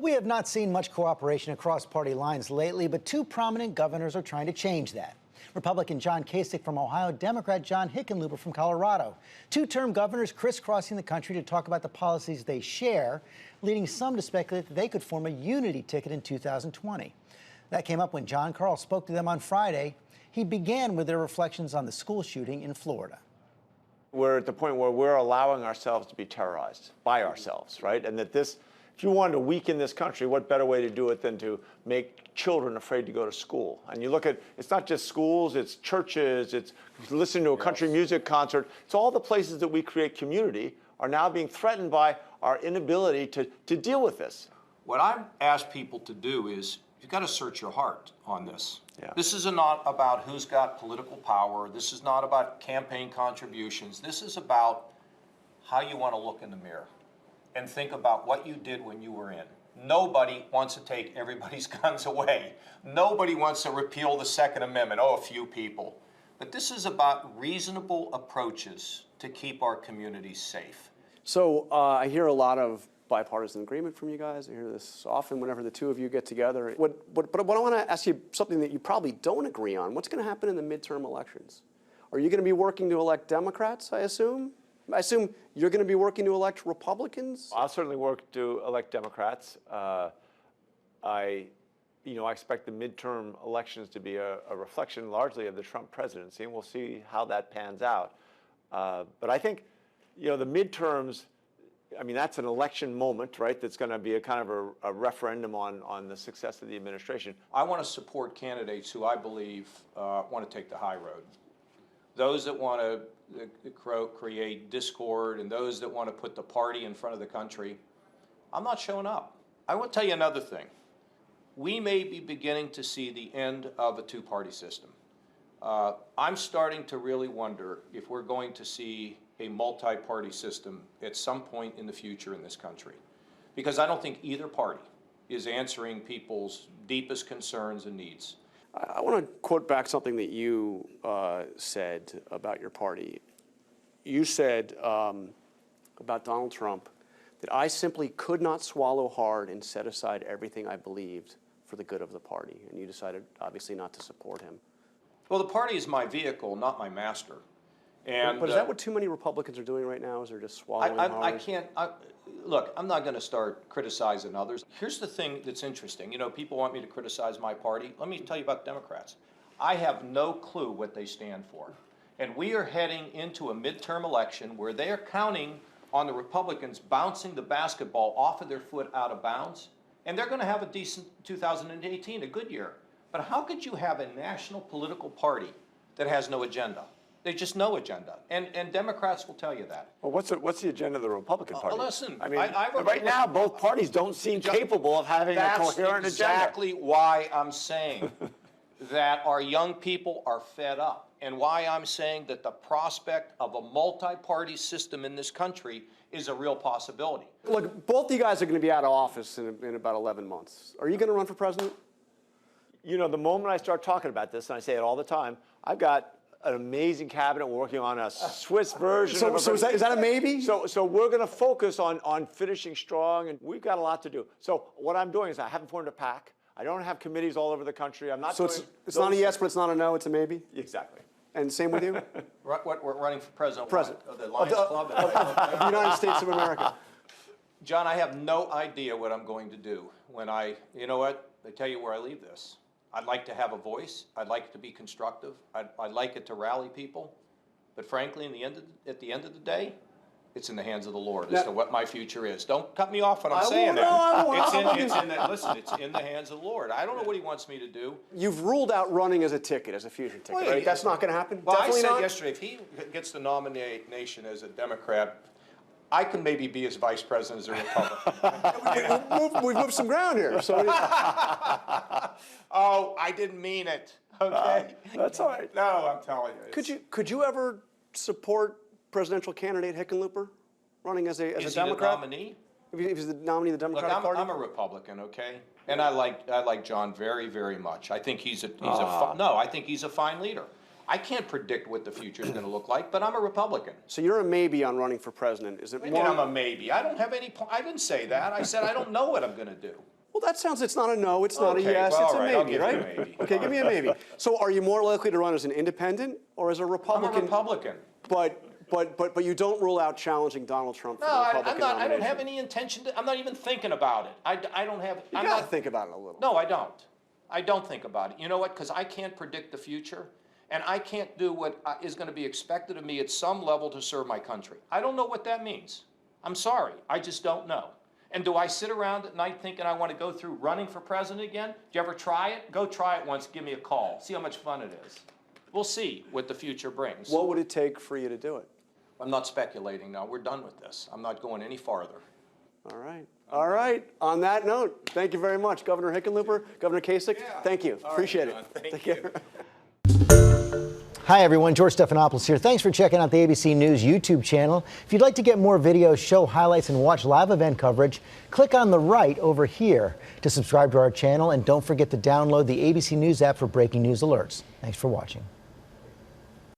We have not seen much cooperation across party lines lately, but two prominent governors are trying to change that. Republican John Kasich from Ohio, Democrat John Hickenlooper from Colorado. Two-term governors crisscrossing the country to talk about the policies they share, leading some to speculate that they could form a unity ticket in 2020. That came up when John Karl spoke to them on Friday. He began with their reflections on the school shooting in Florida. We're at the point where we're allowing ourselves to be terrorized by ourselves, right? And that this, if you wanted to weaken this country, what better way to do it than to make children afraid to go to school? And you look at, it's not just schools, it's churches, it's listening to a country music concert. It's all the places that we create community are now being threatened by our inability to deal with this. What I ask people to do is, you've got to search your heart on this. Yeah. This is not about who's got political power. This is not about campaign contributions. This is about how you want to look in the mirror and think about what you did when you were in. Nobody wants to take everybody's guns away. Nobody wants to repeal the Second Amendment. Oh, a few people. But this is about reasonable approaches to keep our communities safe. So I hear a lot of bipartisan agreement from you guys. I hear this often whenever the two of you get together. But I want to ask you something that you probably don't agree on. What's going to happen in the midterm elections? Are you going to be working to elect Democrats, I assume? I assume you're going to be working to elect Republicans? I'll certainly work to elect Democrats. I expect the midterm elections to be a reflection largely of the Trump presidency, and we'll see how that pans out. But I think, the midterms, I mean, that's an election moment, right? That's going to be a kind of a referendum on the success of the administration. I want to support candidates who I believe want to take the high road. Those that want to create discord and those that want to put the party in front of the country, I'm not showing up. I want to tell you another thing. We may be beginning to see the end of a two-party system. I'm starting to really wonder if we're going to see a multi-party system at some point in the future in this country. Because I don't think either party is answering people's deepest concerns and needs. I want to quote back something that you said about your party. You said about Donald Trump that I simply could not swallow hard and set aside everything I believed for the good of the party. And you decided, obviously, not to support him. Well, the party is my vehicle, not my master. And, but is that what too many Republicans are doing right now, is they're just swallowing hard? I can't, look, I'm not going to start criticizing others. Here's the thing that's interesting. People want me to criticize my party. Let me tell you about Democrats. I have no clue what they stand for. And we are heading into a midterm election where they are counting on the Republicans bouncing the basketball off of their foot out of bounds. And they're going to have a decent 2018, a good year. But how could you have a national political party that has no agenda? There's just no agenda, and Democrats will tell you that. Well, what's the agenda of the Republican Party? Listen, I mean, right now both parties don't seem capable of having a coherent That's agenda. exactly why I'm saying that our young people are fed up, and why I'm saying that the prospect of a multi-party system in this country is a real possibility. Look, both you guys are going to be out of office in about 11 months. Are you going to run for president? The moment I start talking about this, and I say it all the time, I've got an amazing cabinet. We're working on a Swiss version. So is that a maybe? So we're going to focus on finishing strong, and we've got a lot to do. So what I'm doing is I haven't formed a PAC. I don't have committees all over the country. I'm not. So it's not a yes, but it's not a no. It's a maybe. Exactly. And same with you. What we're running for president? President of the Lions Club of the United States of America. John, I have no idea what I'm going to do when you know what? They tell you where I leave this. I'd like to have a voice. I'd like it to be constructive. I'd like it to rally people. But frankly, at the end of the day, it's in the hands of the Lord as to what my future is. Don't cut me off when I'm saying that. Listen, it's in the hands of the Lord. I don't know what he wants me to do. You've ruled out running as a ticket, as a future ticket, Well, right? That's not going to happen? Well, Definitely I said not? yesterday, if he gets the nomination as a Democrat, I can maybe be his vice president as a Republican. We've moved some ground here. So Oh, I didn't mean it. Okay. That's all right. No, I'm telling you. Could you ever support presidential candidate Hickenlooper running as a Is Democrat? he the nominee? If he's the nominee of the Look, Democratic Party? I'm a Republican, okay, and I like John very, very much. I think I think he's a fine leader. I can't predict what the future is going to look like, but I'm a Republican. So you're a maybe on running for president. Is it I mean, more? I'm a maybe. I don't have any. I didn't say that. I said I don't know what I'm going to do. Well, that sounds, it's not a no, it's not a Okay, yes, well, it's a all right, I'll maybe, give you a right? maybe. Okay, give me a maybe. So are you more likely to run as an independent or as a I'm a Republican? Republican. But you don't rule out challenging Donald Trump for No, the I'm Republican not. I nomination? don't have any intention to. I'm not even thinking about it. I don't have. You I'm gotta not think about it a little. No, I don't. I don't think about it. You know what? Because I can't predict the future, and I can't do what is going to be expected of me at some level to serve my country. I don't know what that means. I'm sorry. I just don't know. And do I sit around at night thinking I want to go through running for president again? Do you ever try it? Go try it once. Give me a call. See how much fun it is. We'll see what the future brings. What would it take for you to do it? I'm not speculating now. We're done with this. I'm not going any farther. All right. All right. On that note, thank you very much, Governor Hickenlooper, Governor Kasich. Thank you. Appreciate it. Take care. Hi, everyone. George Stephanopoulos here. Thanks for checking out the ABC News YouTube channel. If you'd like to get more videos, show highlights, and watch live event coverage, click on the right over here to subscribe to our channel. And don't forget to download the ABC News app for breaking news alerts. Thanks for watching.